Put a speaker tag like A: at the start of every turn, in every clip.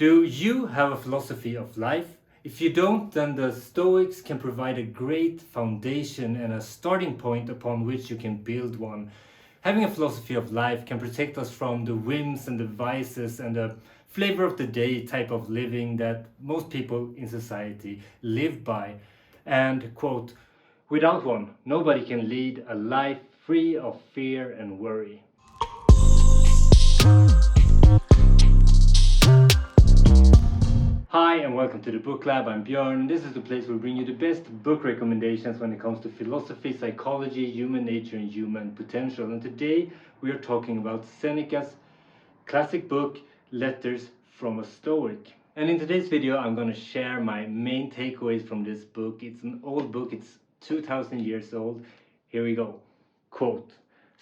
A: Do you have a philosophy of life? If you don't, then the Stoics can provide a great foundation and a starting point upon which you can build one. Having a philosophy of life can protect us from the whims and the vices and the flavor of the day type of living that most people in society live by. And, quote, without one, nobody can lead a life free of fear and worry. Hi and welcome to the Book Lab. I'm Björn. This is the place where we bring you the best book recommendations when it comes to philosophy, psychology, human nature, and human potential. And today we are talking about Seneca's classic book, Letters from a Stoic. And in today's video, I'm going to share my main takeaways from this book. It's an old book, it's 2000 years old. Here we go. Quote,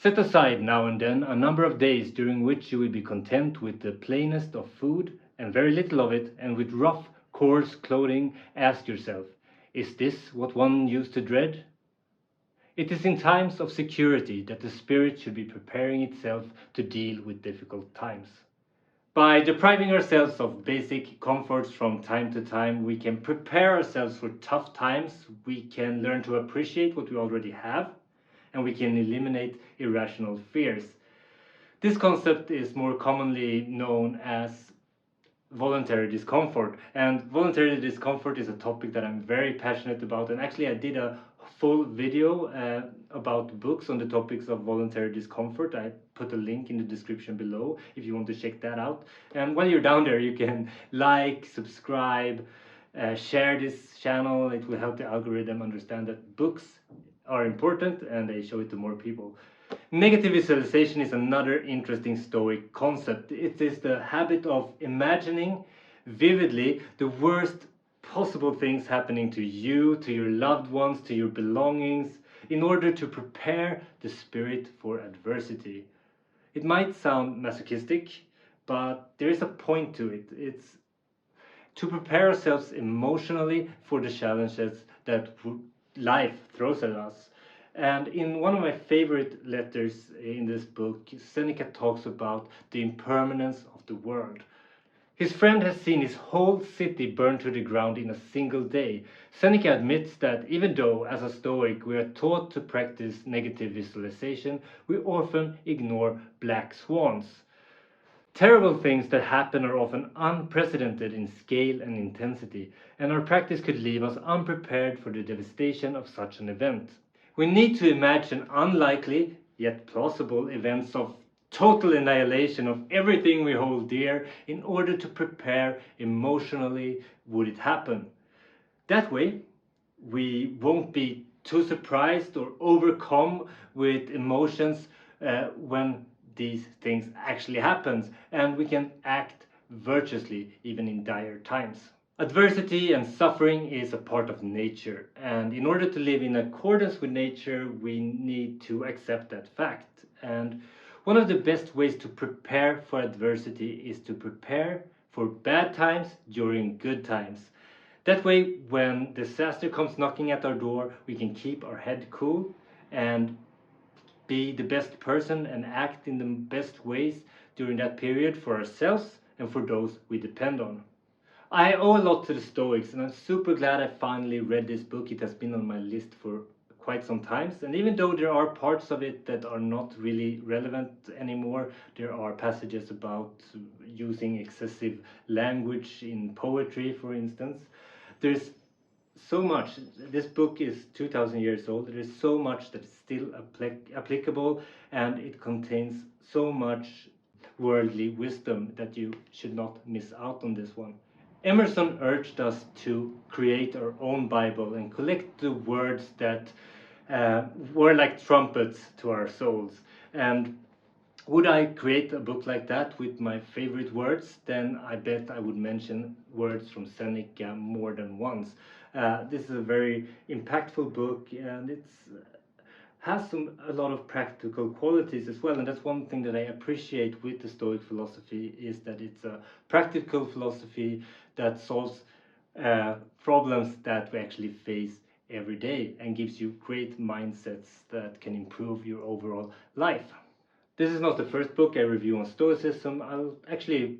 A: set aside now and then a number of days during which you will be content with the plainest of food and very little of it, and with rough, coarse clothing. Ask yourself, is this what one used to dread? It is in times of security that the spirit should be preparing itself to deal with difficult times. By depriving ourselves of basic comforts from time to time, we can prepare ourselves for tough times, we can learn to appreciate what we already have, and we can eliminate irrational fears. This concept is more commonly known as voluntary discomfort, and voluntary discomfort is a topic that I'm very passionate about, and actually I did a full video about books on the topics of voluntary discomfort. I put a link in the description below if you want to check that out. And while you're down there, you can like, subscribe, share this channel. It will help the algorithm understand that books are important and they show it to more people. Negative visualization is another interesting Stoic concept. It is the habit of imagining vividly the worst possible things happening to you, to your loved ones, to your belongings, in order to prepare the spirit for adversity. It might sound masochistic, but there is a point to it. It's to prepare ourselves emotionally for the challenges that life throws at us. And in one of my favorite letters in this book, Seneca talks about the impermanence of the world. His friend has seen his whole city burned to the ground in a single day. Seneca admits that even though, as a Stoic, we are taught to practice negative visualization, we often ignore black swans. Terrible things that happen are often unprecedented in scale and intensity, and our practice could leave us unprepared for the devastation of such an event. We need to imagine unlikely, yet plausible, events of total annihilation of everything we hold dear in order to prepare emotionally would it happen. That way, we won't be too surprised or overcome with emotions when these things actually happen, and we can act virtuously even in dire times. Adversity and suffering is a part of nature, and in order to live in accordance with nature, we need to accept that fact. And one of the best ways to prepare for adversity is to prepare for bad times during good times. That way, when disaster comes knocking at our door, we can keep our head cool and be the best person and act in the best ways during that period for ourselves and for those we depend on. I owe a lot to the Stoics, and I'm super glad I finally read this book. It has been on my list for quite some time, and even though there are parts of it that are not really relevant anymore, there are passages about using excessive language in poetry, for instance. There's so much. This book is 2000 years old. There is so much that is still applicable, and it contains so much worldly wisdom that you should not miss out on this one. Emerson urged us to create our own Bible and collect the words that were like trumpets to our souls. And would I create a book like that with my favorite words, then I bet I would mention words from Seneca more than once. This is a very impactful book, and it's has a lot of practical qualities as well, and that's one thing that I appreciate with the Stoic philosophy, is that it's a practical philosophy that solves problems that we actually face every day and gives you great mindsets that can improve your overall life. This is not the first book I review on Stoicism. I'll actually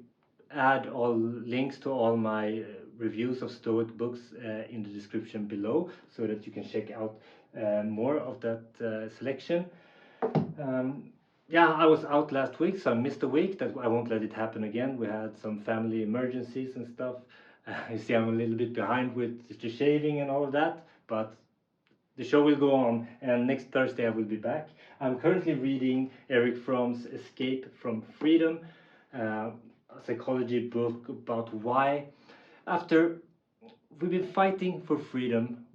A: add all links to all my reviews of Stoic books in the description below, so that you can check out more of that selection. Yeah, I was out last week, so I missed a week. That I won't let it happen again. We had some family emergencies and stuff. You see, I'm a little bit behind with the shaving and all of that, but the show will go on, and next Thursday I will be back. I'm currently reading Eric Fromm's Escape from Freedom, a psychology book about why, after we've been fighting for freedom,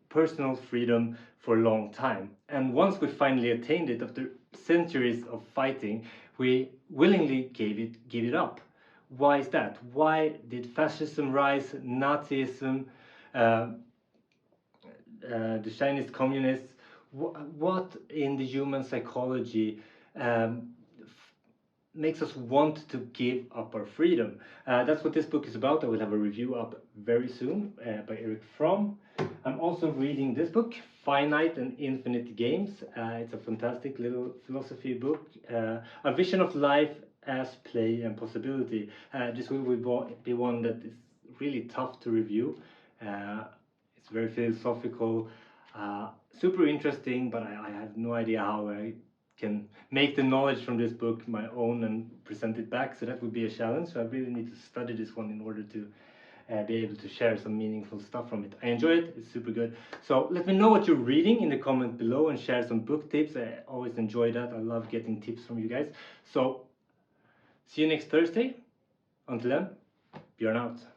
A: personal freedom, for a long time. And once we finally attained it, after centuries of fighting, we willingly gave it up. Why is that? Why did fascism rise, Nazism, the Chinese communists? What in the human psychology makes us want to give up our freedom? That's what this book is about. I will have a review up very soon by Eric Fromm. I'm also reading this book, Finite and Infinite Games. It's a fantastic little philosophy book, a vision of life as play and possibility. This will be one that is really tough to review. It's very philosophical, super interesting, but I have no idea how I can make the knowledge from this book my own and present it back. So that would be a challenge. So I really need to study this one in order to be able to share some meaningful stuff from it. I enjoy it. It's super good. So let me know what you're reading in the comment below and share some book tips. I always enjoy that. I love getting tips from you guys. So see you next Thursday. Until then, Björn out.